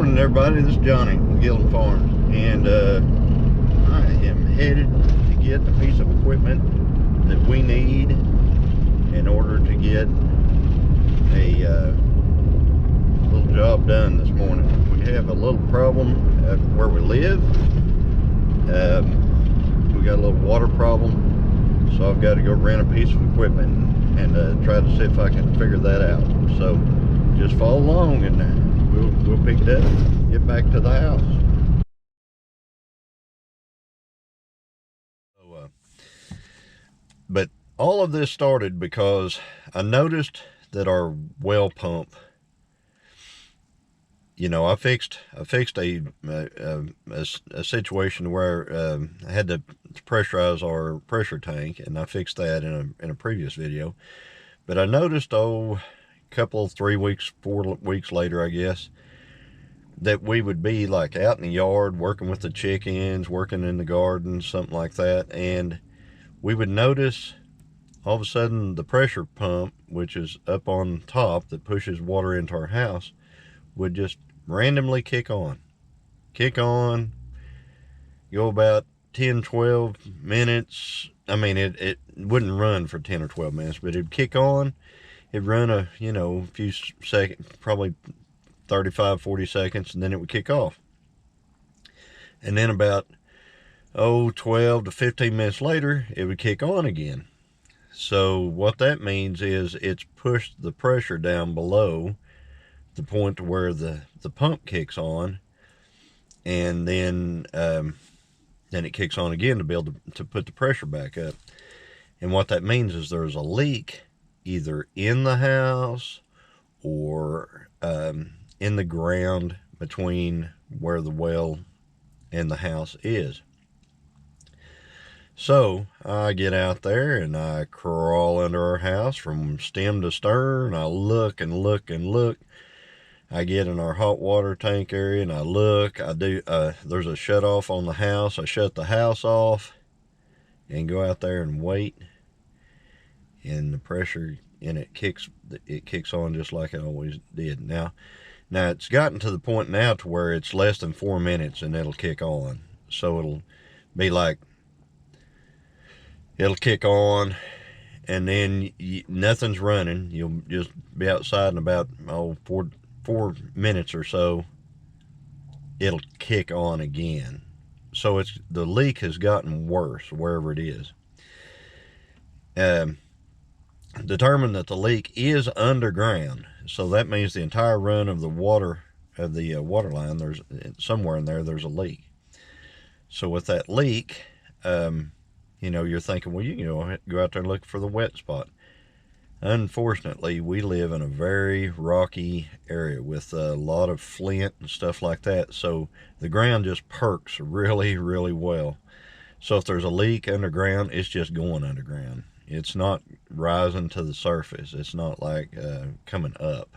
morning, everybody. This is Johnny with Gillen Farms, and I am headed to get a piece of equipment that we need in order to get a little job done this morning. We have a little problem at where we live. We got a little water problem, so I've got to go rent a piece of equipment and try to see if I can figure that out. So just follow along and we'll pick it up and get back to the house. So, but all of this started because I noticed that our well pump, you know, I fixed a situation where I had to pressurize our pressure tank, and I fixed that in a previous video. But I noticed, couple 3 weeks 4 weeks later, I guess, that we would be like out in the yard working with the chickens, working in the garden, something like that, and we would notice all of a sudden the pressure pump, which is up on top that pushes water into our house, would just randomly kick on, go about 10-12 minutes. I mean, it wouldn't run for 10 or 12 minutes, but it'd kick on. It'd run a few seconds, probably 35-40 seconds, and then it would kick off. And then about 12 to 15 minutes later, it would kick on again. So what that means is it's pushed the pressure down below the point to where the pump kicks on, and then it kicks on again to be able to put the pressure back up. And what that means is there's a leak either in the house or in the ground between where the well and the house is. So I get out there and I crawl under our house from stem to stern. I look and look and look. I get in our hot water tank area and I look. There's a shut off on the house. I shut the house off and go out there and wait, and the pressure in it kicks on just like it always did. Now it's gotten to the point now to where it's less than 4 minutes and it'll kick on. So it'll be like, it'll kick on and then nothing's running. You'll just be outside in about 4 minutes or so, it'll kick on again. So the leak has gotten worse wherever it is. Determined that the leak is underground, so that means the entire run of the water water line, there's somewhere in there's a leak. So with that leak, you're thinking, well, you can go out there and look for the wet spot. Unfortunately, we live in a very rocky area with a lot of flint and stuff like that, so the ground just perks really, really well. So if there's a leak underground, it's just going underground. It's not rising to the surface. It's not like coming up.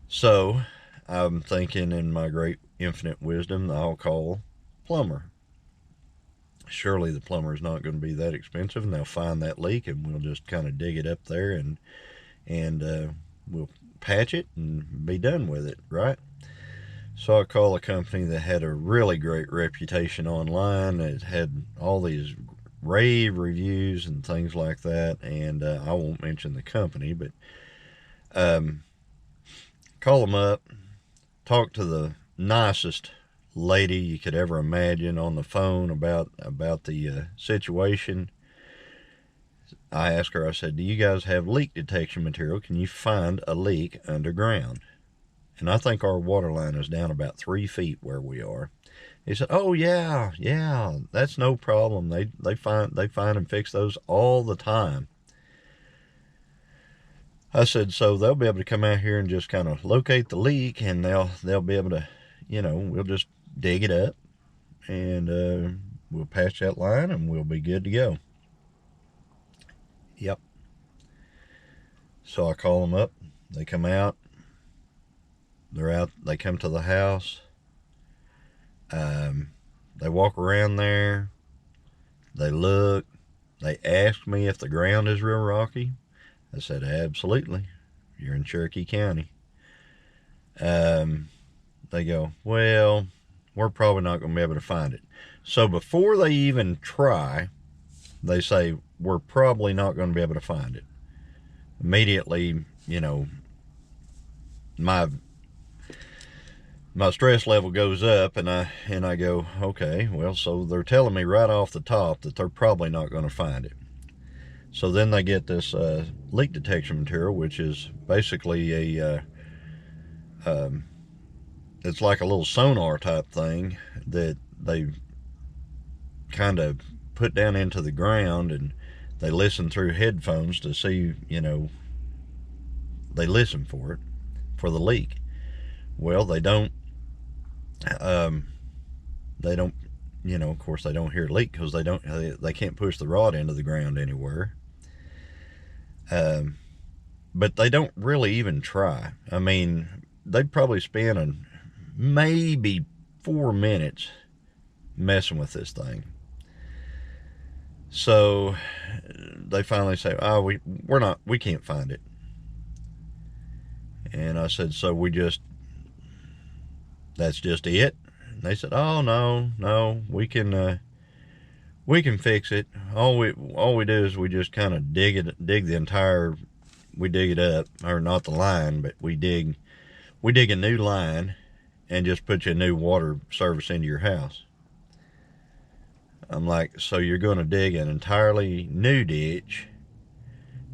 So I'm thinking, in my great infinite wisdom, I'll call Plumber. Surely the plumber is not going to be that expensive, and they'll find that leak and we'll just kind of dig it up there and we'll patch it and be done with it, right? So I call a company that had a really great reputation online. It had all these rave reviews and things like that, and I won't mention the company, but call them up, talk to the nicest lady you could ever imagine on the phone about the situation. I asked her, I said, do you guys have leak detection material? Can you find a leak underground? And I think our water line is down about 3 feet where we are. He said, oh yeah, that's no problem. They find and fix those all the time. I said, so they'll be able to come out here and just kind of locate the leak, and they'll be able to, we'll just dig it up and we'll patch that line and we'll be good to go. Yep. So I call them up. They come out. They're out. They come to the house. They walk around there. They look. They ask me if the ground is real rocky. I said, absolutely. You're in Cherokee County. they go, well, we're probably not going to be able to find it. So before they even try, they say, we're probably not going to be able to find it. Immediately, you know, my stress level goes up, and I go, okay, well, so they're telling me right off the top that they're probably not going to find it. So then they get this leak detection material, which is basically a it's like a little sonar type thing that they kind of put down into the ground, and they listen through headphones to see, you know, they listen for it, for the leak. Well, they don't, you know, of course they don't hear a leak because they can't push the rod into the ground anywhere. But they don't really even try. I mean, they'd probably spend maybe 4 minutes messing with this thing. So they finally say, oh, we can't find it. And I said, so that's just it? And they said, oh, no, we can fix it. All we do is we just kind of dig it up, or not the line, but we dig a new line and just put you a new water service into your house. I'm like, so you're going to dig an entirely new ditch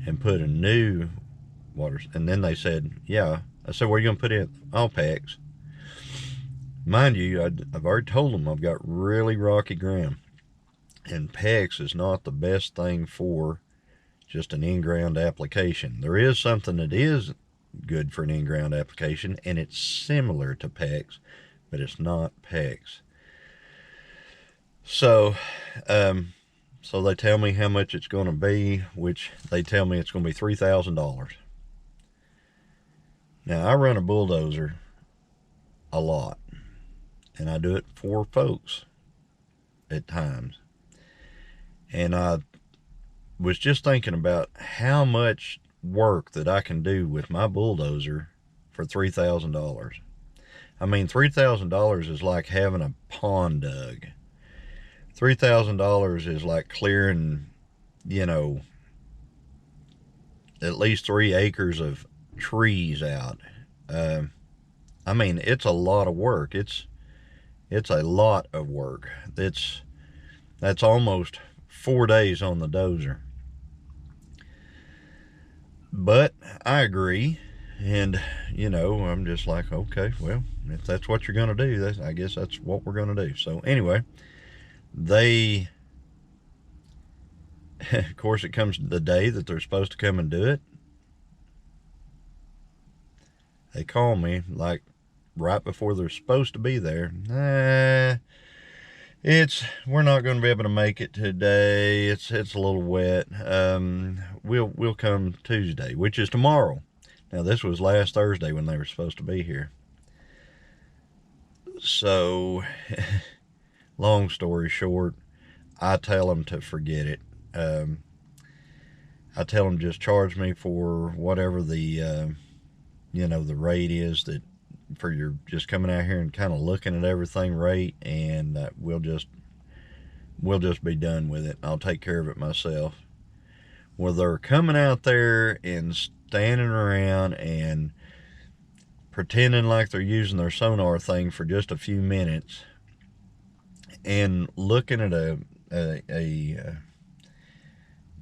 and put a new water? And then they said, yeah. I said, where are you going to put in? All PEX. Mind you, I've already told them I've got really rocky ground, and PEX is not the best thing for just an in-ground application. There is something that is good for an in-ground application, and it's similar to PEX, but it's not PEX. So they tell me how much it's going to be, which they tell me it's going to be $3,000. Now, I run a bulldozer a lot, and I do it for folks at times. And I was just thinking about how much work that I can do with my bulldozer for $3,000. I mean, $3,000 is like having a pond dug. $3,000 is like clearing, you know, at least 3 acres of trees out. I mean, it's a lot of work. It's a lot of work. That's almost 4 days on the dozer. But I agree, and you know, I'm just like, okay, well, if that's what you're gonna do, I guess that's what we're gonna do. So anyway, of course, it comes the day that they're supposed to come and do it. They call me like right before they're supposed to be there. We're not going to be able to make it today. It's a little wet. We'll come Tuesday, which is tomorrow. Now, this was last Thursday when they were supposed to be here. So, long story short, I tell them to forget it. I tell them just charge me for whatever the the rate is that for your just coming out here and kind of looking at everything rate, and we'll just be done with it. I'll take care of it myself. Well, they're coming out there and standing around and pretending like they're using their sonar thing for just a few minutes, and looking at a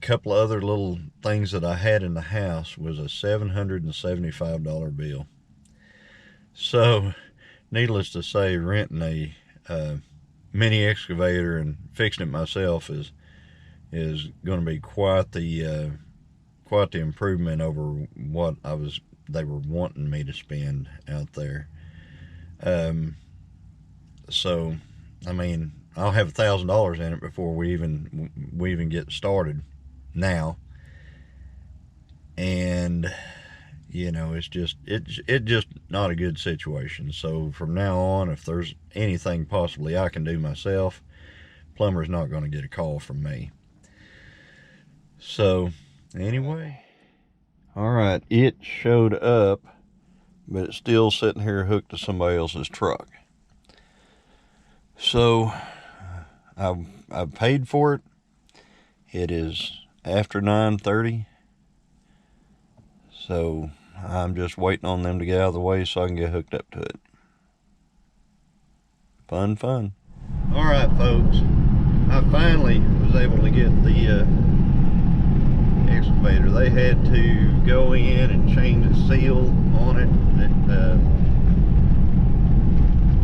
couple of other little things that I had in the house was a $775 bill. So, needless to say, renting a mini excavator and fixing it myself is going to be quite the improvement over what they were wanting me to spend out there. So, I mean, I'll have $1,000 in it before we even get started now. And you know, it's just not a good situation. So from now on, if there's anything possibly I can do myself, Plumber's not going to get a call from me. So anyway, all right, it showed up but it's still sitting here hooked to somebody else's truck. So I've paid for it. It is after 9:30, so I'm just waiting on them to get out of the way so I can get hooked up to it. Fun. All right, folks, I finally was able to get the excavator. They had to go in and change the seal on it that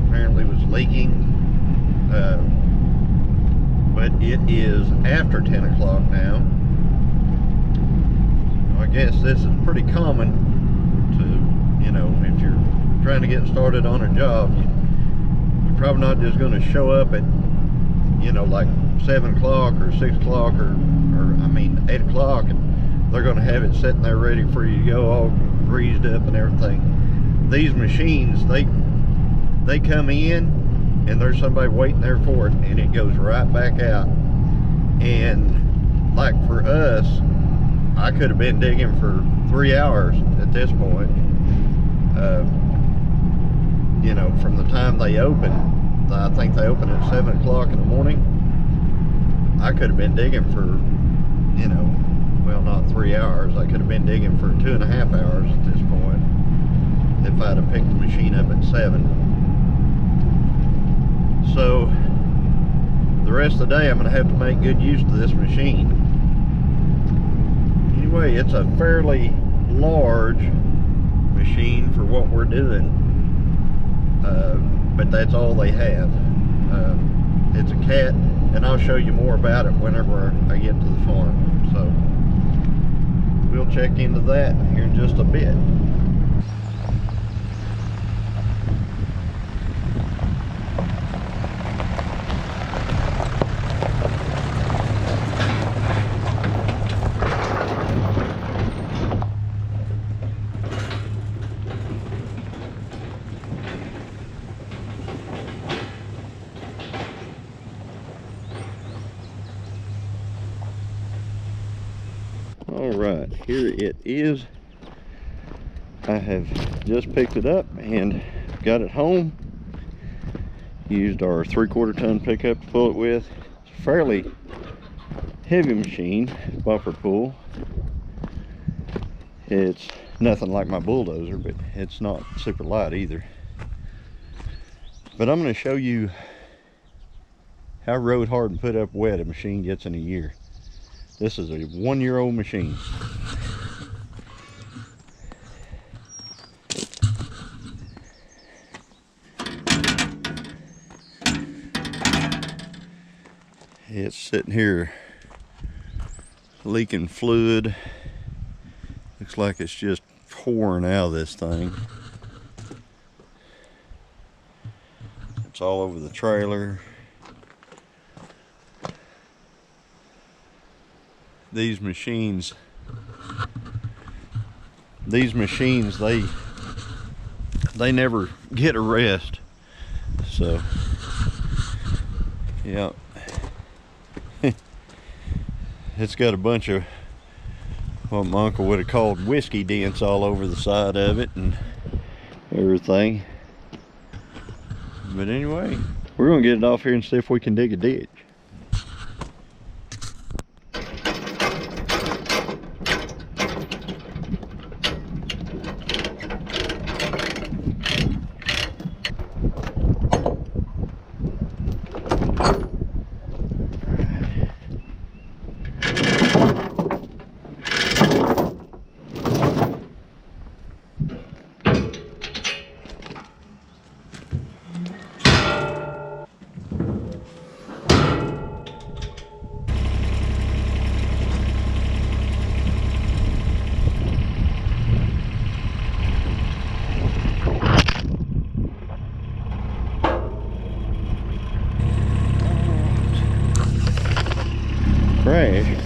apparently was leaking. But it is after 10 o'clock now. I guess this is pretty common to, you know, if you're trying to get started on a job, you're probably not just going to show up at, you know, like 7 o'clock or 6 o'clock or I mean 8 o'clock, and they're going to have it sitting there ready for you to go, all greased up and everything. These machines, they come in and there's somebody waiting there for it, and it goes right back out. And like for us, I could have been digging for 3 hours at this point. You know, from the time they open, I think they open at 7 o'clock in the morning. I could have been digging for, you know, well, not 3 hours. I could have been digging for 2.5 hours at this point if I'd have picked the machine up at 7. So the rest of the day I'm going to have to make good use of this machine. Anyway, it's a fairly large machine for what we're doing, but that's all they have. It's a cat, and I'll show you more about it whenever I get to the farm. So we'll check into that here in just a bit. All right, here it is. I have just picked it up and got it home. Used our 3/4 ton pickup to pull it with. It's a fairly heavy machine, bumper pull. It's nothing like my bulldozer, but it's not super light either. But I'm going to show you how road hard and put up wet a machine gets in a year. This is a 1-year-old machine. It's sitting here leaking fluid. Looks like it's just pouring out of this thing. It's all over the trailer. These machines, they never get a rest. So yeah, it's got a bunch of what my uncle would have called whiskey dents all over the side of it and everything. But anyway, we're gonna get it off here and see if we can dig a ditch. Crash.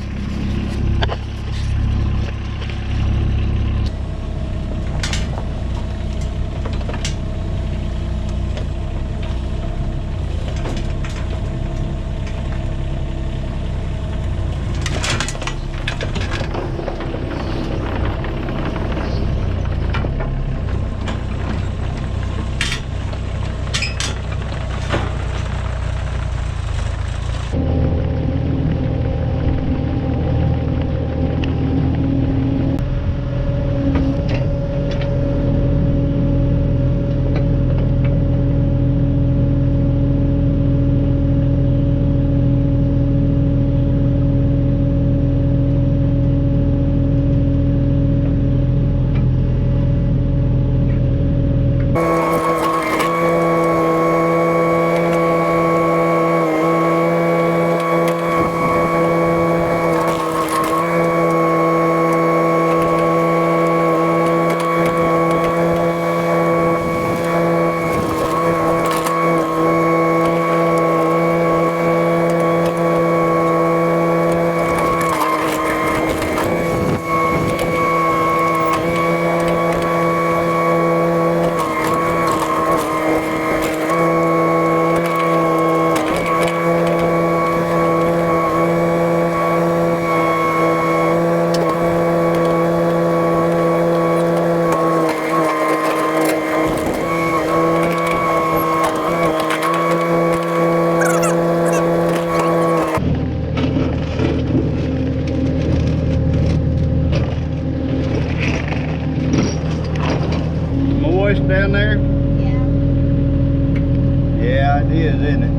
idea, isn't it?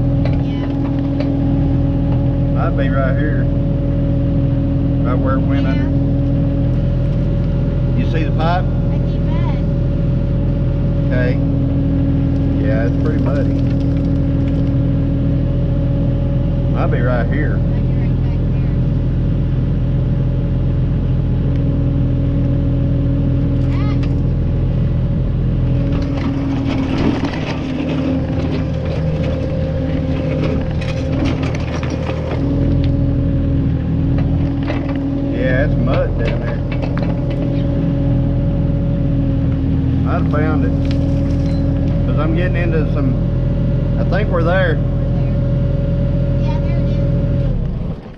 Yeah. Might be right here. Right where it went under. You see the pipe? I see mud. Okay. Yeah, it's pretty muddy. Might be right here. Might be right back Yeah, it's mud down there. I'd have found it. Because I'm getting into some, I think we're there. Yeah, there it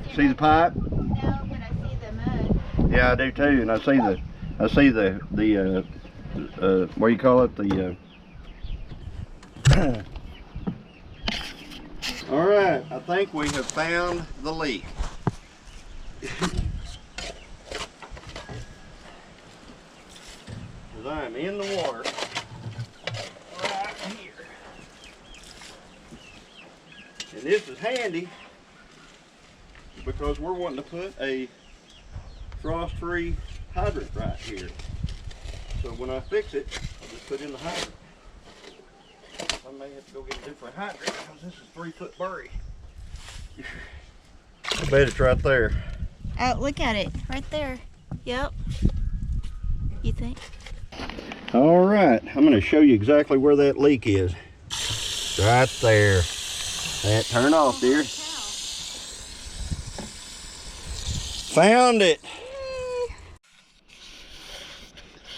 is. See the pipe? No, but I see the mud. Yeah, I do too. And I see the what do you call it? All right, I think we have found the leak. Because I am in the water right here. And this is handy because we're wanting to put a frost-free hydrant right here. So when I fix it, I'll just put in the hydrant. I may have to go get a different hydrant because this is 3-foot bury. I bet it's right there. Oh, look at it. Right there. Yep. You think? All right, I'm going to show you exactly where that leak is. Right there. That turn off, dear. Found it.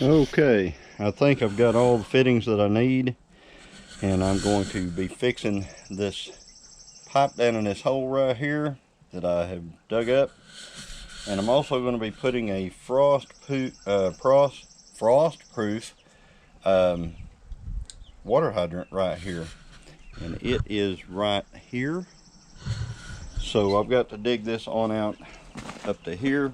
Okay, I think I've got all the fittings that I need, and I'm going to be fixing this pipe down in this hole right here that I have dug up, and I'm also going to be putting a frost-proof water hydrant right here, and it is right here. So I've got to dig this on out up to here,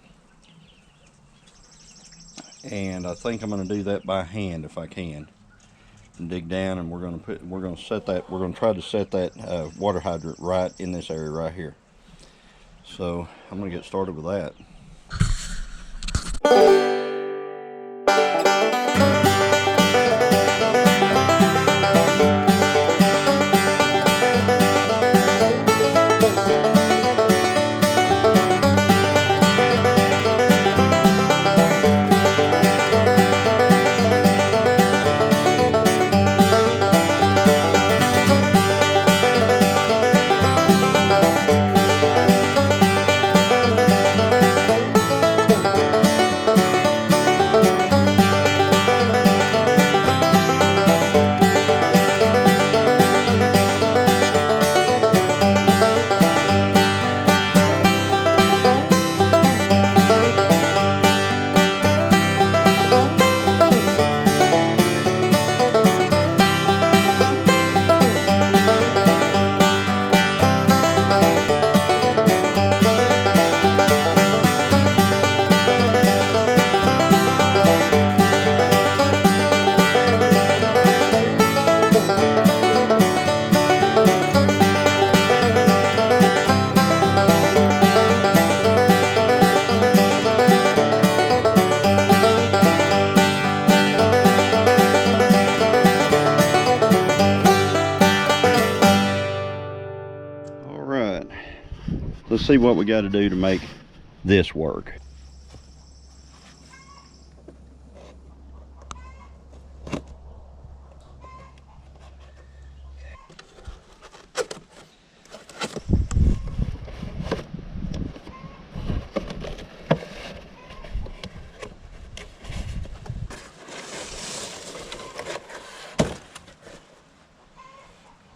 and I think I'm going to do that by hand if I can, and dig down, and we're going to try to set that water hydrant right in this area right here. So I'm going to get started with that. Let's see what we got to do to make this work.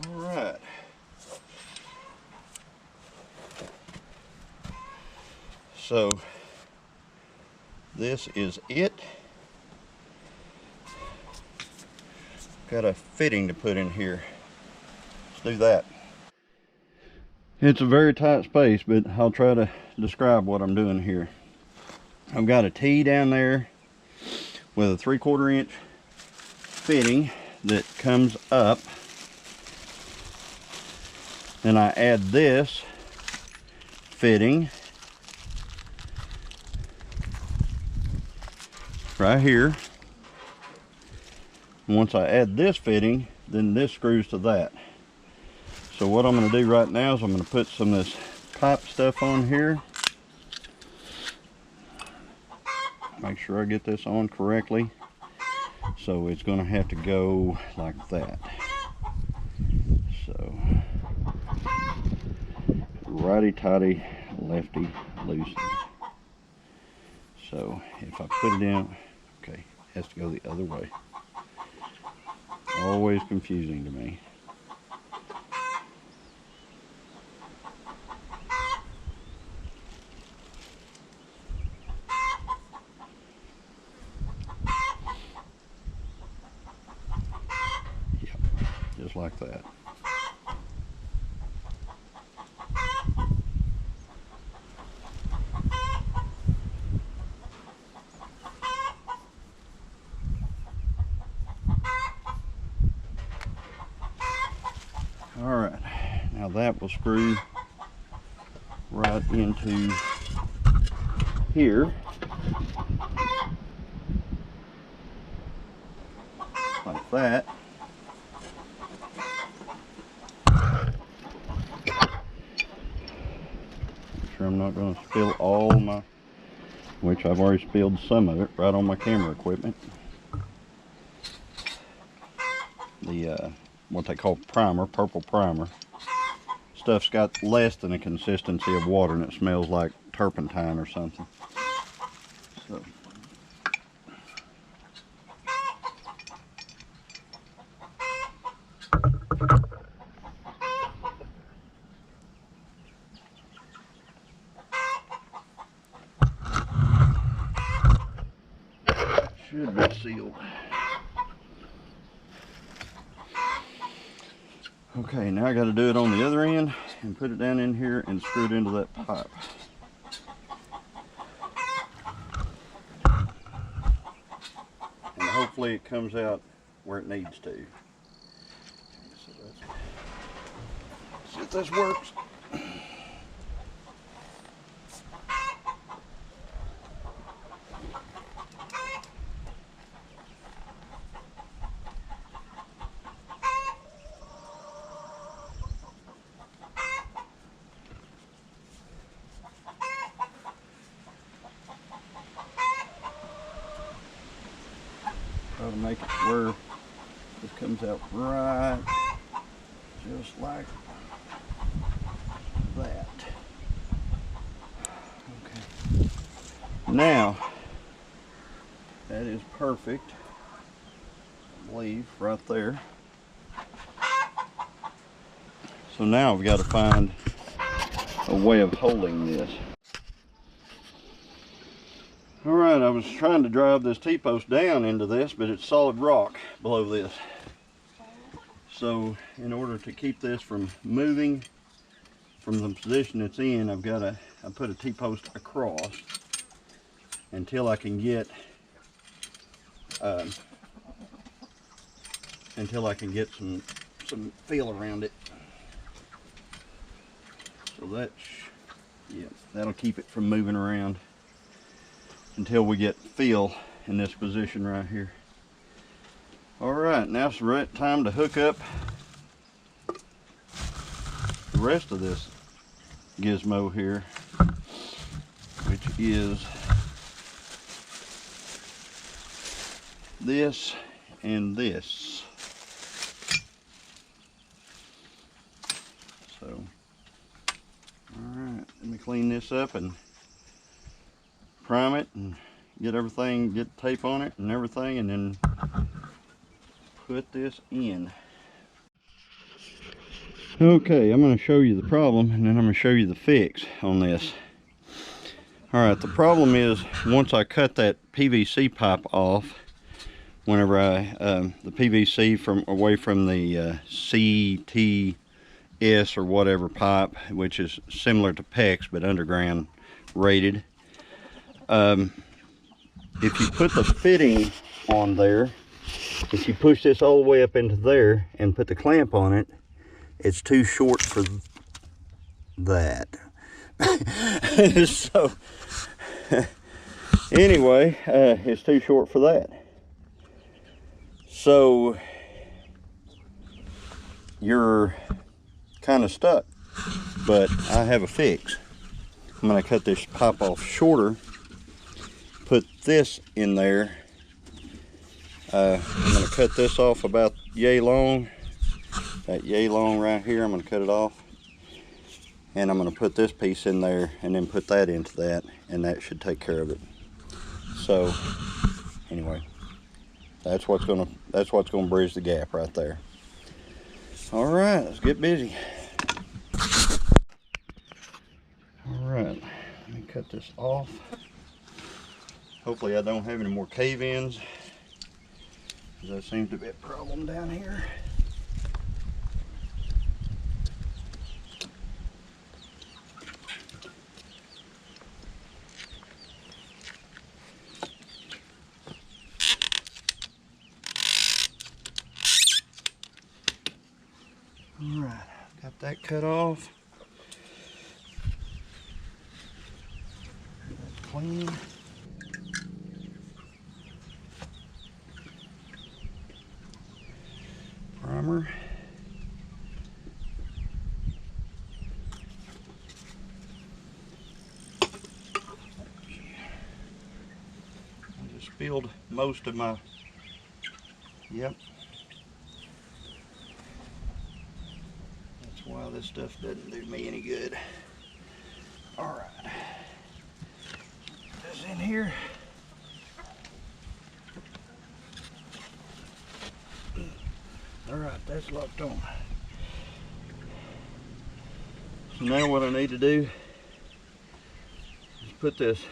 All right. So this is it. Got a fitting to put in here. Let's do that. It's a very tight space, but I'll try to describe what I'm doing here. I've got a T down there with a 3/4 inch fitting that comes up Then I add this fitting right here. Once I add this fitting, then this screws to that. So what I'm going to do right now is I'm going to put some of this pipe stuff on here. Make sure I get this on correctly. So it's going to have to go like that. So righty-tighty, lefty-loosey. So if I put it in, okay, it has to go the other way. Always confusing to me. Yep, just like that. Alright, now that will screw right into here, like that. Make sure I'm not going to spill all my, which I've already spilled some of it right on my camera equipment. The what they call primer, purple primer. Stuff's got less than the consistency of water and it smells like turpentine or something. So. Should be sealed. Okay, now I got to do it on the other end and put it down in here and screw it into that pipe. And hopefully it comes out where it needs to. So let's see if this works. Try to make it where this comes out right, just like that. Okay. Now, that is perfect, I believe, right there. So now we've got to find a way of holding this. Alright, I was trying to drive this T-post down into this, but it's solid rock below this. So in order to keep this from moving from the position it's in, I put a T-post across until I can get some feel around it. So that'll keep it from moving around until we get feel in this position right here. Alright, now it's the right time to hook up the rest of this gizmo here, which is this and this. So, alright, let me clean this up and prime it and get tape on it and everything, and then put this in. Okay, I'm going to show you the problem and then I'm going to show you the fix on this. Alright, the problem is once I cut that PVC pipe off, whenever the PVC away from the CTS or whatever pipe, which is similar to PEX but underground rated, if you put the fitting on there, if you push this all the way up into there and put the clamp on it, it's too short for that. So anyway, it's too short for that. So you're kind of stuck, but I have a fix. I'm gonna cut this pipe off shorter, put this in there. I'm gonna cut this off about yay long. That yay long right here, I'm gonna cut it off. And I'm gonna put this piece in there and then put that into that, and that should take care of it. So anyway, that's what's gonna bridge the gap right there. All right, let's get busy. All right, let me cut this off. Hopefully I don't have any more cave-ins, because that seems to be a problem down here. All right, got that cut off. That's clean. Primer. I just spilled most of my, yep. That's why this stuff doesn't do me any good. All right, this in here. All right, that's locked on. So now what I need to do is put this,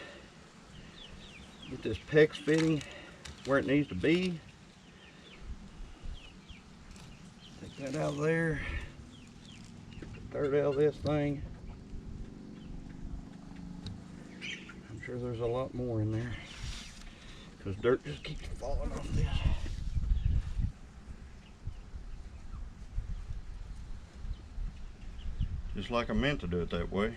get this PEX fitting where it needs to be. Take that out of there. Get the dirt out of this thing. I'm sure there's a lot more in there, because dirt just keeps falling off this. Just like I meant to do it that way.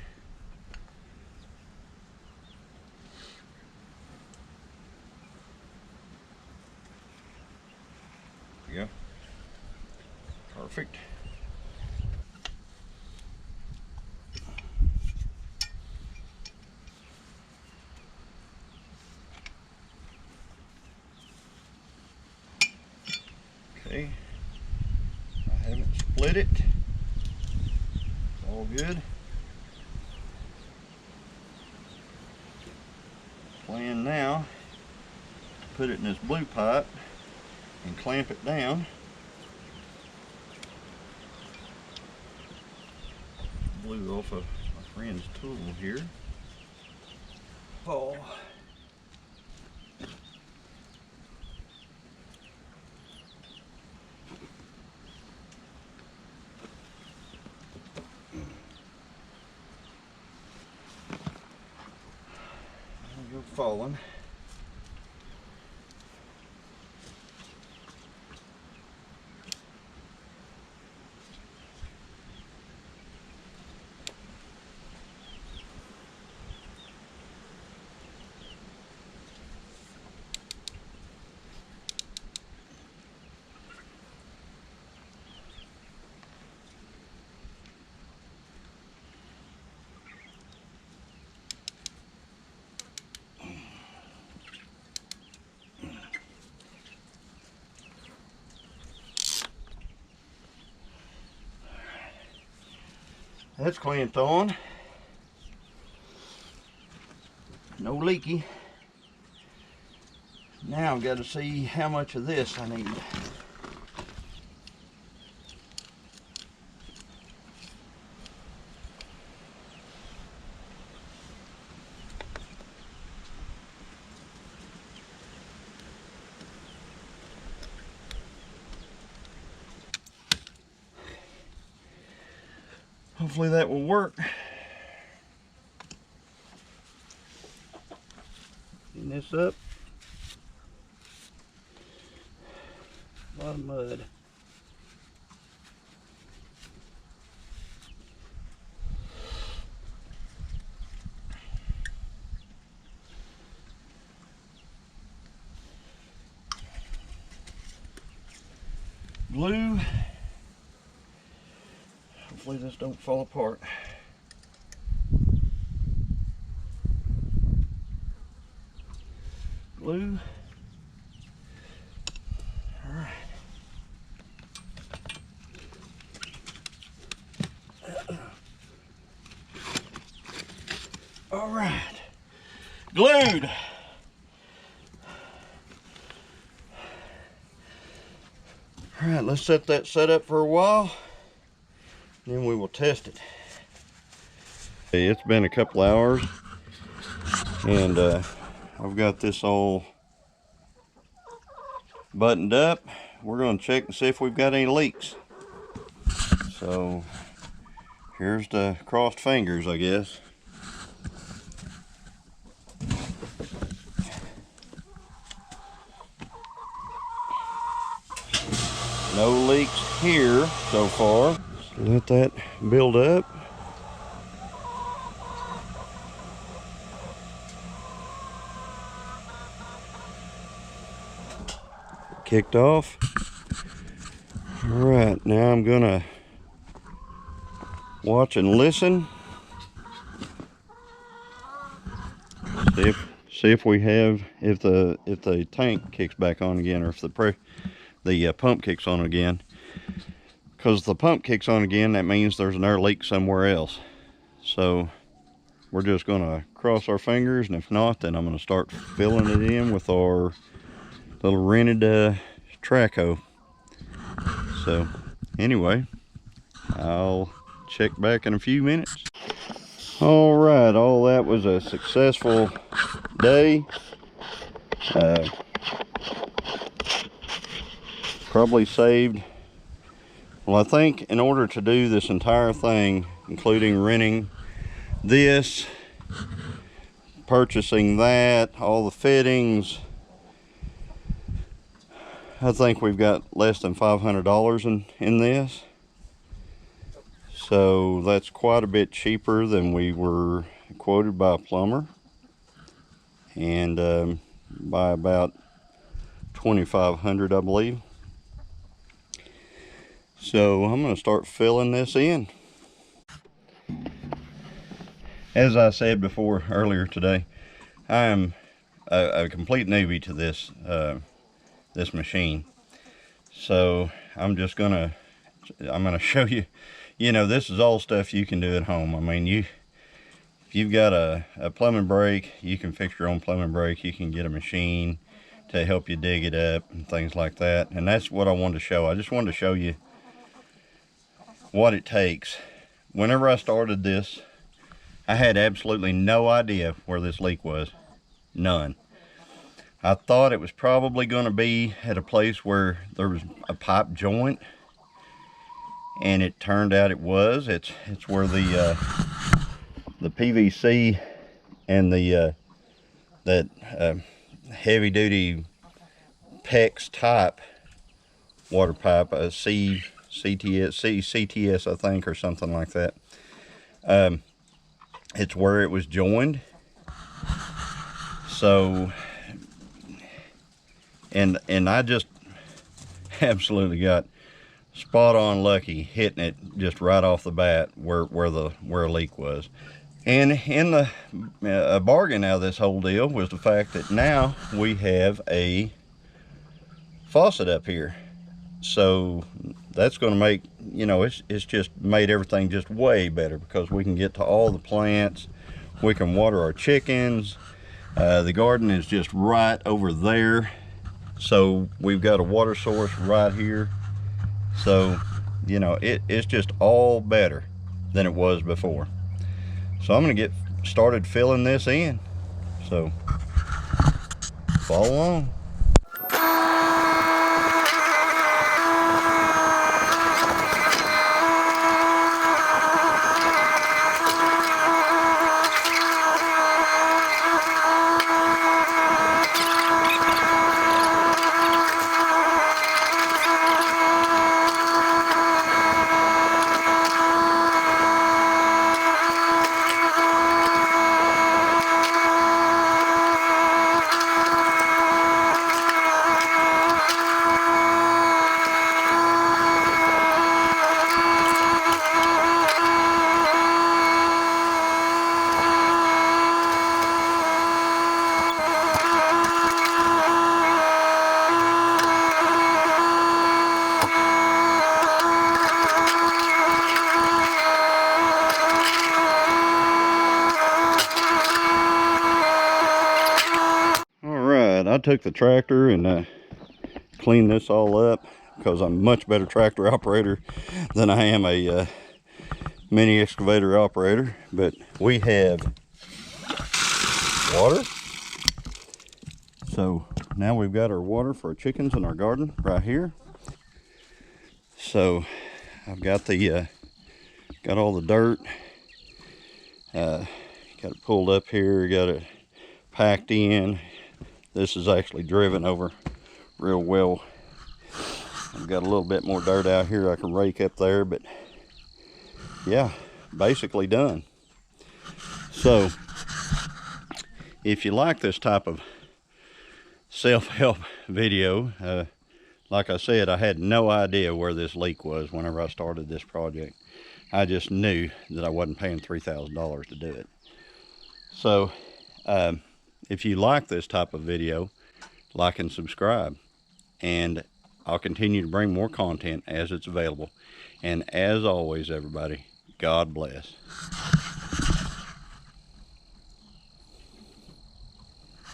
Yeah. Perfect. Okay. I haven't split it. All good. Plan now, put it in this blue pipe and clamp it down. Blew off of my friend's tool here. Oh. You're falling. That's clamped on. No leaky. Now I've got to see how much of this I need. Hopefully that will work. Clean this up. A lot of mud. glue. Hopefully this don't fall apart. Glue. All right. All right. Glued. All right, let's set that set up for a while, then we will test it. Okay, it's been a couple hours, and I've got this all buttoned up. We're going to check and see if we've got any leaks. So here's the crossed fingers, I guess. No leaks here so far. Just let that build up. Kicked off. All right, now I'm gonna watch and listen. See if we have, if the tank kicks back on again, or if the pump kicks on again. Because if the pump kicks on again, that means there's an air leak somewhere else. So we're just gonna cross our fingers, and if not, then I'm gonna start filling it in with our little rented track hoe. So anyway, I'll check back in a few minutes. All right, all that was a successful day. Probably saved, well, I think in order to do this entire thing, including renting this, purchasing that, all the fittings, I think we've got less than $500 in this. So that's quite a bit cheaper than we were quoted by a plumber, and by about $2,500, I believe. So I'm going to start filling this in. As I said before earlier today, I am a complete newbie to this this machine. So I'm gonna show you. You know, this is all stuff you can do at home. I mean, if you've got a plumbing break, you can fix your own plumbing break. You can get a machine to help you dig it up and things like that. And that's what I wanted to show. I just wanted to show you what it takes. Whenever I started this, I had absolutely no idea where this leak was. None. I thought it was probably going to be at a place where there was a pipe joint, and it turned out it was. It's where the PVC and the that heavy duty PEX type water pipe, CTS I think, or something like that. It's where it was joined. So, and I just absolutely got spot on lucky hitting it just right off the bat where a leak was. And in the a bargain out of this whole deal was the fact that now we have a faucet up here. So that's going to make, you know, it's just made everything just way better, because we can get to all the plants, we can water our chickens. The garden is just right over there, so we've got a water source right here. So, you know, it's just all better than it was before. So I'm going to get started filling this in. So follow along. took the tractor and cleaned this all up because I'm a much better tractor operator than I am a mini excavator operator. But we have water. So now we've got our water for our chickens in our garden right here. So I've got the got all the dirt, got it pulled up here, got it packed in. This is actually driven over real well. I've got a little bit more dirt out here I can rake up there, but yeah, basically done. So if you like this type of self-help video, like I said, I had no idea where this leak was whenever I started this project. I just knew that I wasn't paying $3,000 to do it. So if you like this type of video, like and subscribe, and I'll continue to bring more content as it's available. And as always, everybody, God bless.